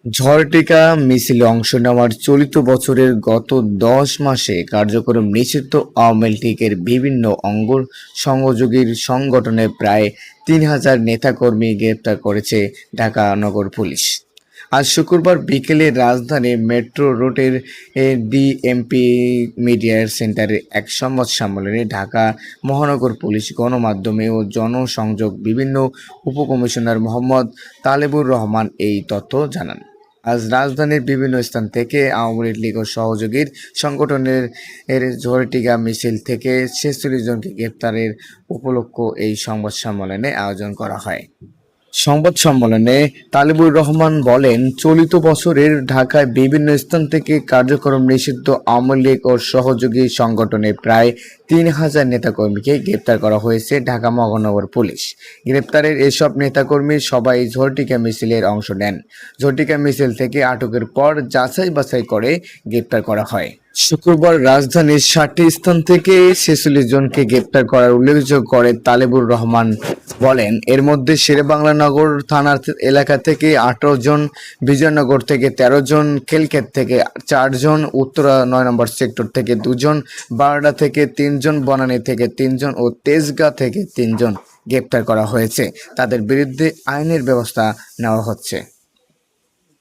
ঝড়টিকা মিছিলে অংশ নেওয়ার চলিত বছরের গত ১০ মাসে কার্যক্রম নিষিদ্ধ আওয়ামী লীগের বিভিন্ন অঙ্গ সহযোগীর সংগঠনের প্রায় ৩,০০০ নেতাকর্মী গ্রেপ্তার করেছে ঢাকা নগর পুলিশ। আজ শুক্রবার বিকেলে রাজধানীর মেট্রো রোডের ডিএমপি মিডিয়া সেন্টারে এক সংবাদ সম্মেলনে ঢাকা মহানগর পুলিশ গণমাধ্যমে ও জনসংযোগ বিভিন্ন উপকমিশনার মোহাম্মদ তালেবুর রহমান এই তথ্য জানান। আজ রাজধানীর বিভিন্ন স্থান থেকে আওয়ামী লীগ ও সহযোগীর সংগঠনের ঝড়টিকা মিছিল থেকে ৪৬ জনকে গ্রেপ্তারের উপলক্ষে এই সংবাদ সম্মেলনে আয়োজন করা হয়। সংবাদ সম্মেলনে তালেবুর রহমান বলেন, চলিত বছরের ঢাকায় বিভিন্ন স্থান থেকে কার্যক্রম নিষিদ্ধ আওয়ামী লীগ ও সহযোগী সংগঠনের প্রায় ৩,০০০ নেতাকর্মীকে গ্রেপ্তার করা হয়েছে ঢাকা মহানগর পুলিশ। গ্রেপ্তারের এসব নেতাকর্মী সবাই ঝড়টিকা মিছিলের অংশ নেন। ঝড়টিকা মিছিল থেকে আটকের পর যাচাই বাছাই করে গ্রেপ্তার করা হয়। শুক্রবার রাজধানীর ৬০টি স্থান থেকে ৪৬ জনকে গ্রেপ্তার করার উল্লেখ করে তালেবুর রহমান বলেন, এর মধ্যে শেরেবাংলা নগর থানার এলাকা থেকে ১৮ জন, বিজয়নগর থেকে ১৩ জন, খেলক্ষেত থেকে ৪ জন, উত্তরা ৯ নম্বর সেক্টর থেকে ২ জন, বারডা থেকে ৩ জন, বনানী থেকে ৩ জন ও তেজগাঁ থেকে ৩ জন গ্রেপ্তার করা হয়েছে। তাদের বিরুদ্ধে আইনের ব্যবস্থা নেওয়া হচ্ছে।